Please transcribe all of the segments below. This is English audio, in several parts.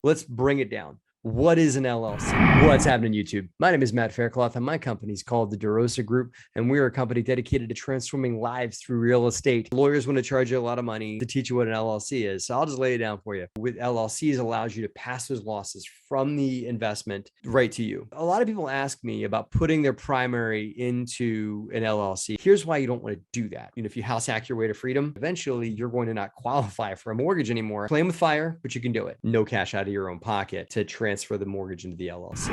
Let's bring it down. What is an LLC? What's happening, YouTube? My name is Matt Faircloth, and my company is called the DeRosa Group, and we're a company dedicated to transforming lives through real estate. Lawyers want to charge you a lot of money to teach you what an LLC is, so I'll just lay it down for you. With LLCs, allows you to pass those losses from the investment right to you. A lot of people ask me about putting their primary into an LLC. Here's why you don't want to do that. If you house hack your way to freedom, eventually you're going to not qualify for a mortgage anymore. Playing with fire, but you can do it. No cash out of your own pocket to transfer the mortgage into the LLC.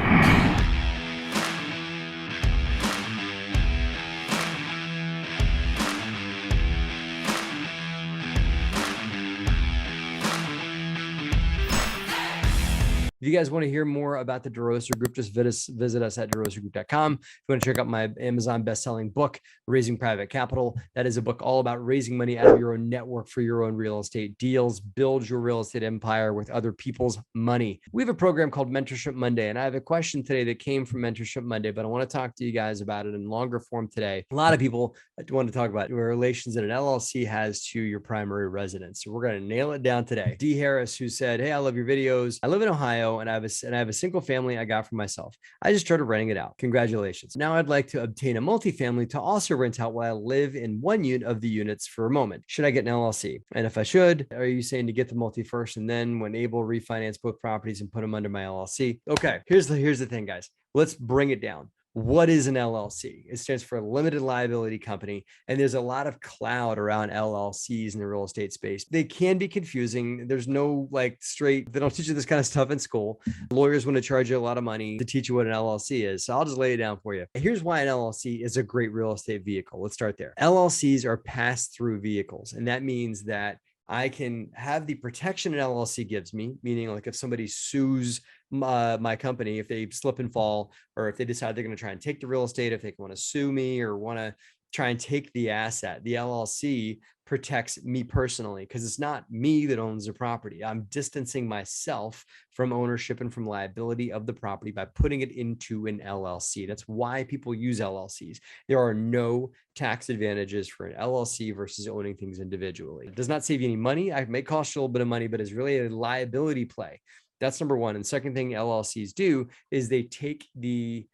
If you guys want to hear more about the DeRosa Group, just visit us at DeRosaGroup.com. If you want to check out my Amazon best-selling book, Raising Private Capital, that is a book all about raising money out of your own network for your own real estate deals. Build your real estate empire with other people's money. We have a program called Mentorship Monday, and I have a question today that came from Mentorship Monday, but I want to talk to you guys about it in longer form today. A lot of people want to talk about the relations that an LLC has to your primary residence. So we're going to nail it down today. D. Harris, who said, "Hey, I love your videos. I live in Ohio, and I have a single family I got for myself. I just started renting it out. Congratulations. Now I'd like to obtain a multifamily to also rent out while I live in one unit of the units for a moment. Should I get an LLC? And if I should, are you saying to get the multi first and then when able refinance both properties and put them under my LLC?" Okay, here's the thing, guys. Let's bring it down. What is an LLC? It stands for a limited liability company. And there's a lot of cloud around LLCs in the real estate space. They can be confusing. There's no they don't teach you this kind of stuff in school. Lawyers want to charge you a lot of money to teach you what an LLC is. So I'll just lay it down for you. Here's why an LLC is a great real estate vehicle. Let's start there. LLCs are pass-through vehicles. And that means that I can have the protection an LLC gives me, meaning like if somebody sues my company, if they slip and fall, or if they decide they're going to try and take the real estate, if they want to sue me or want to try and take the asset, the LLC protects me personally because it's not me that owns the property. I'm distancing myself from ownership and from liability of the property by putting it into an LLC. That's why people use LLCs. There are no tax advantages for an LLC versus owning things individually. It does not save you any money. It may cost you a little bit of money, but it's really a liability play. That's number one. And second thing LLCs do is they take the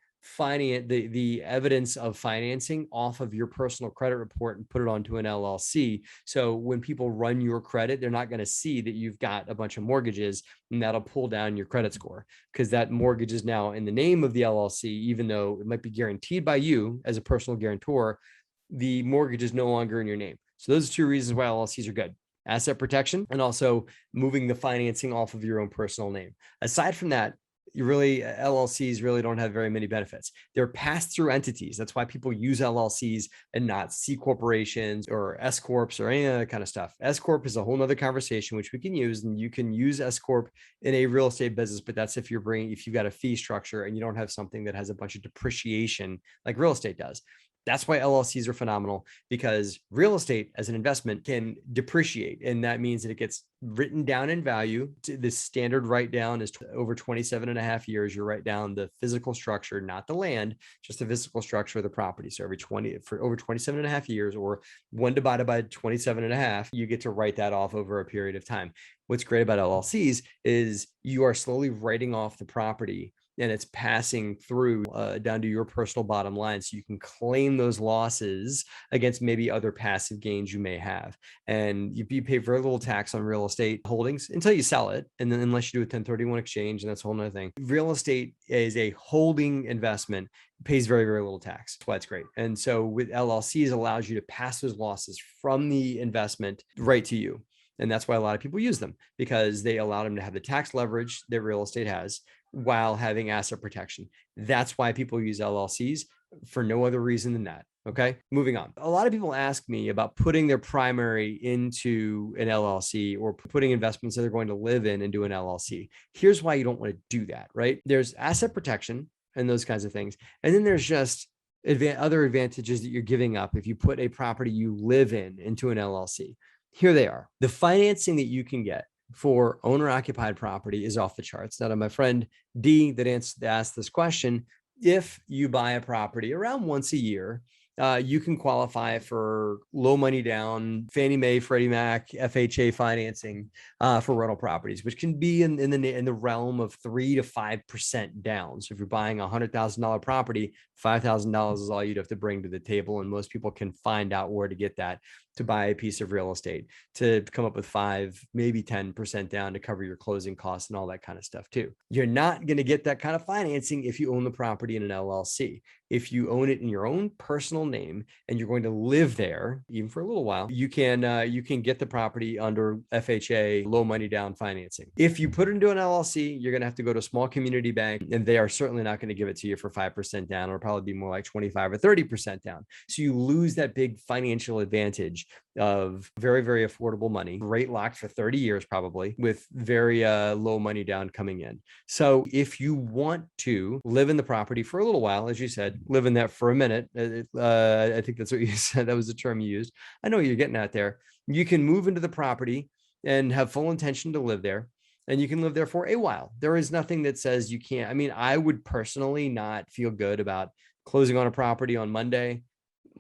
evidence of financing off of your personal credit report and put it onto an LLC. So when people run your credit, they're not going to see that you've got a bunch of mortgages, and that'll pull down your credit score because that mortgage is now in the name of the LLC, even though it might be guaranteed by you as a personal guarantor. The mortgage is no longer in your name. So those are two reasons why LLCs are good: asset protection and also moving the financing off of your own personal name. Aside from that, LLCs really don't have very many benefits. They're pass-through entities. That's why people use LLCs and not C corporations or S corps or any other kind of stuff. S corp is a whole nother conversation, which we can use, and you can use S corp in a real estate business, but that's if you've got a fee structure and you don't have something that has a bunch of depreciation like real estate does. That's why LLCs are phenomenal, because real estate as an investment can depreciate. And that means that it gets written down in value. The standard write down is over 27 and a half years. You write down the physical structure, not the land, just the physical structure of the property. So for over 27 and a half years, or 1 divided by 27 and a half, you get to write that off over a period of time. What's great about LLCs is you are slowly writing off the property, and it's passing through down to your personal bottom line. So you can claim those losses against maybe other passive gains you may have. And you pay very little tax on real estate holdings until you sell it. And then unless you do a 1031 exchange, and that's a whole nother thing. Real estate is a holding investment, pays very, very little tax. That's why it's great. And so with LLCs, allows you to pass those losses from the investment right to you. And that's why a lot of people use them, because they allow them to have the tax leverage that real estate has while having asset protection. That's why people use LLCs, for no other reason than that. Okay, moving on. A lot of people ask me about putting their primary into an LLC or putting investments that they're going to live in into an LLC. Here's why you don't want to do that, right? There's asset protection and those kinds of things. And then there's just other advantages that you're giving up if you put a property you live in into an LLC. Here they are. The financing that you can get for owner-occupied property is off the charts. Now, to my friend D that asked this question, if you buy a property around once a year you can qualify for low money down Fannie Mae, Freddie Mac, FHA financing for rental properties, which can be in the realm of 3 to 5% down. So if you're buying a $100,000 property, $5,000 is all you'd have to bring to the table, and most people can find out where to get that to buy a piece of real estate, to come up with 5, maybe 10% down to cover your closing costs and all that kind of stuff too. You're not going to get that kind of financing if you own the property in an LLC. If you own it in your own personal name and you're going to live there, even for a little while, you can get the property under FHA low money down financing. If you put it into an LLC, you're going to have to go to a small community bank, and they are certainly not going to give it to you for 5% down. It'll probably be more like 25 or 30% down. So you lose that big financial advantage of very, very affordable money, rate locked for 30 years, probably, with very low money down coming in. So if you want to live in the property for a little while, as you said, live in that for a minute, I think that's what you said. That was the term you used. I know what you're getting at there. You can move into the property and have full intention to live there, and you can live there for a while. There is nothing that says you can't. I mean, I would personally not feel good about closing on a property on Monday,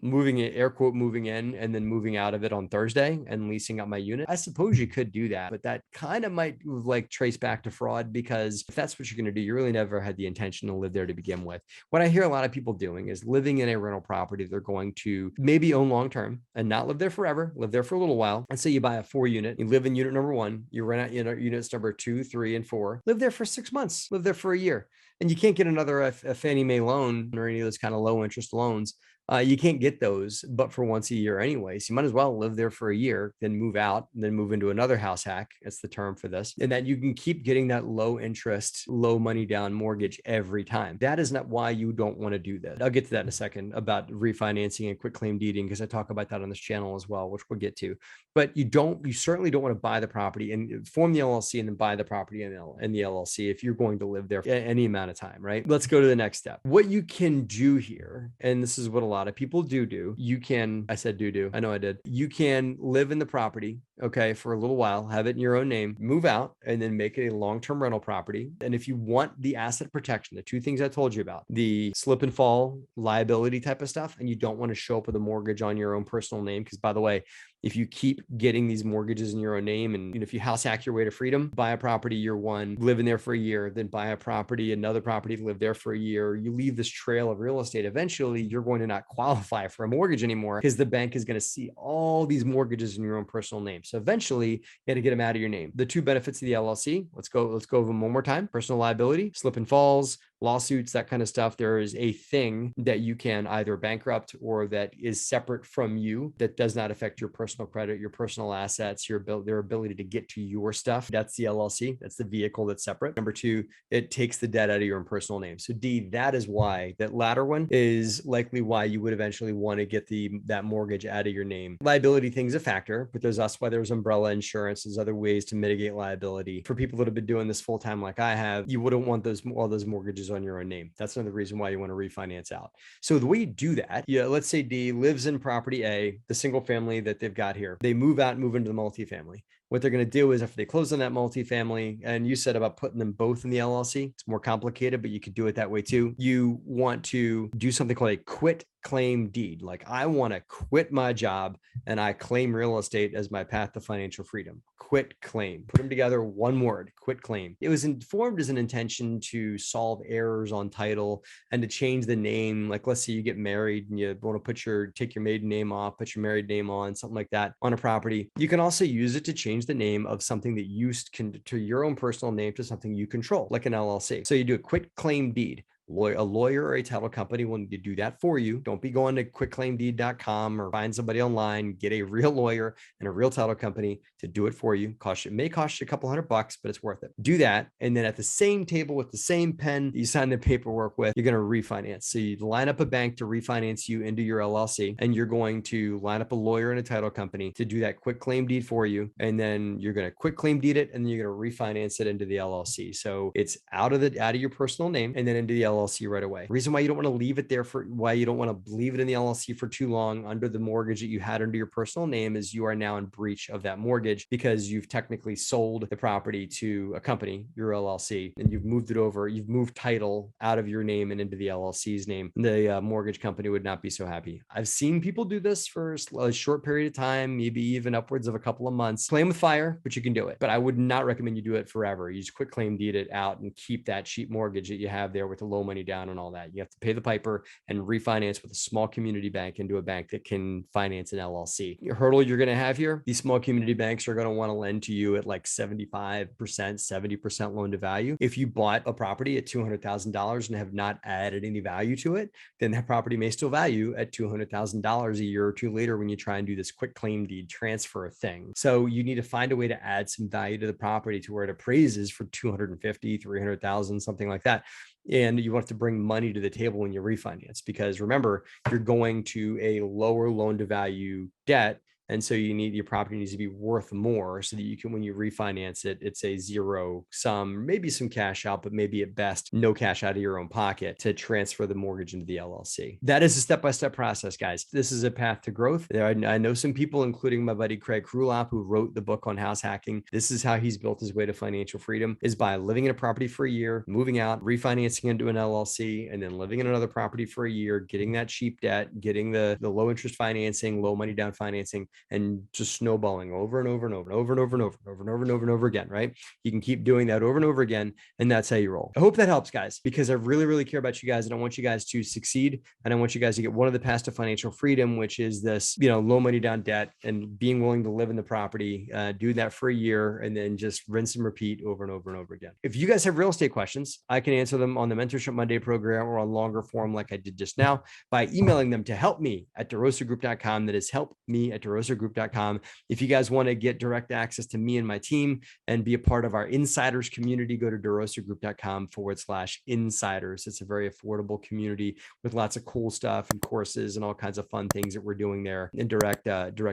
moving it, air quote, moving in, and then moving out of it on Thursday and leasing out my unit. I suppose you could do that, but that kind of might like trace back to fraud, because if that's what you're going to do, you really never had the intention to live there to begin with. What I hear a lot of people doing is living in a rental property they're going to maybe own long-term and not live there forever, live there for a little while. And say you buy a 4-unit, you live in unit number 1, you rent out units number 2, 3, and 4, live there for 6 months, live there for a year. And you can't get another a Fannie Mae loan or any of those kind of low interest loans. You can't get those but for once a year anyway. So you might as well live there for a year, then move out, and then move into another house hack. That's the term for this. And that you can keep getting that low interest, low money down mortgage every time. That is not why you don't want to do that. I'll get to that in a second about refinancing and quitclaim deeding, because I talk about that on this channel as well, which we'll get to. But you certainly don't want to buy the property and form the LLC and then buy the property in the LLC if you're going to live there for any amount of time, right? Let's go to the next step. What you can do here, and this is what a lot of people do, you can, I said do, I know I did. You can live in the property, okay, for a little while, have it in your own name, move out, and then make it a long-term rental property. And if you want the asset protection, the 2 things I told you about, the slip and fall liability type of stuff, and you don't want to show up with a mortgage on your own personal name, because by the way, if you keep getting these mortgages in your own name, and if you house hack your way to freedom, buy a property year 1, live in there for a year, then buy a property, another property, live there for a year, you leave this trail of real estate. Eventually, you're going to not qualify for a mortgage anymore, because the bank is going to see all these mortgages in your own personal name. So eventually, you got to get them out of your name. The 2 benefits of the LLC, let's go over them one more time. Personal liability, slip and falls, lawsuits, that kind of stuff. There is a thing that you can either bankrupt or that is separate from you, that does not affect your personal credit, your personal assets, their ability to get to your stuff. That's the LLC. That's the vehicle that's separate. Number 2, it takes the debt out of your own personal name. So D, that is why that latter one is likely why you would eventually want to get that mortgage out of your name. Liability thing's a factor, but that's why there's umbrella insurance. There's other ways to mitigate liability. For people that have been doing this full time like I have, you wouldn't want all those mortgages on your own name. That's another reason why you want to refinance out. So the way you do that, let's say D lives in property A, the single family that they've got here. They move out and move into the multifamily. What they're going to do is after they close on that multifamily, and you said about putting them both in the LLC, it's more complicated, but you could do it that way too. You want to do something called a quitclaim deed. Like, I want to quit my job and I claim real estate as my path to financial freedom. Quitclaim. Put them together, one word, quitclaim. It was formed as an intention to solve errors on title and to change the name. Like, let's say you get married and you want to take your maiden name off, put your married name on, something like that on a property. You can also use it to change the name of something that you can to your own personal name to something you control, like an LLC. So you do a quitclaim deed. A lawyer or a title company will need to do that for you. Don't be going to quitclaimdeed.com or find somebody online. Get a real lawyer and a real title company to do it for you. It may cost you a couple $100, but it's worth it. Do that. And then at the same table with the same pen that you sign the paperwork with, you're going to refinance. So you line up a bank to refinance you into your LLC, and you're going to line up a lawyer and a title company to do that quitclaim deed for you. And then you're going to quitclaim deed it, and then you're going to refinance it into the LLC. So it's out of your personal name and then into the LLC. LLC right away. The reason why you don't want to leave it there why you don't want to leave it in the LLC for too long under the mortgage that you had under your personal name is you are now in breach of that mortgage because you've technically sold the property to a company, your LLC, and you've moved it over. You've moved title out of your name and into the LLC's name. The mortgage company would not be so happy. I've seen people do this for a short period of time, maybe even upwards of a couple of months. Playing with fire, but you can do it. But I would not recommend you do it forever. You just quitclaim deed it out and keep that cheap mortgage that you have there with the low money down and all that. You have to pay the piper and refinance with a small community bank into a bank that can finance an LLC. Your hurdle you're going to have here, these small community banks are going to want to lend to you at like 75%, 70% loan to value. If you bought a property at $200,000 and have not added any value to it, then that property may still value at $200,000 a year or two later when you try and do this quitclaim deed transfer thing. So you need to find a way to add some value to the property to where it appraises for 250, 300,000, something like that. And you have to bring money to the table when you refinance, because remember, you're going to a lower loan to value debt. And so your property needs to be worth more so that you can, when you refinance it, it's a zero sum, maybe some cash out, but maybe at best, no cash out of your own pocket to transfer the mortgage into the LLC. That is a step-by-step process, guys. This is a path to growth. I know some people, including my buddy Craig Krulop, who wrote the book on house hacking. This is how he's built his way to financial freedom, is by living in a property for a year, moving out, refinancing into an LLC, and then living in another property for a year, getting that cheap debt, getting the low interest financing, low money down financing, and just snowballing over and over and over and over and over and over and over and over and over and over again, right? You can keep doing that over and over again, and that's how you roll. I hope that helps, guys, because I really, really care about you guys, and I want you guys to succeed, and I want you guys to get one of the paths to financial freedom, which is this, low money down debt and being willing to live in the property, do that for a year, and then just rinse and repeat over and over and over again. If you guys have real estate questions, I can answer them on the Mentorship Monday program or on longer form like I did just now by emailing them to helpme@derosagroup.com. That is helpme@derosagroup.com. If you guys want to get direct access to me and my team and be a part of our insiders community, go to derosagroup.com/insiders. It's a very affordable community with lots of cool stuff and courses and all kinds of fun things that we're doing there, and direct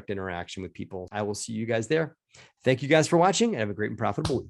interaction with people. I will see you guys there. Thank you guys for watching, and have a great and profitable week.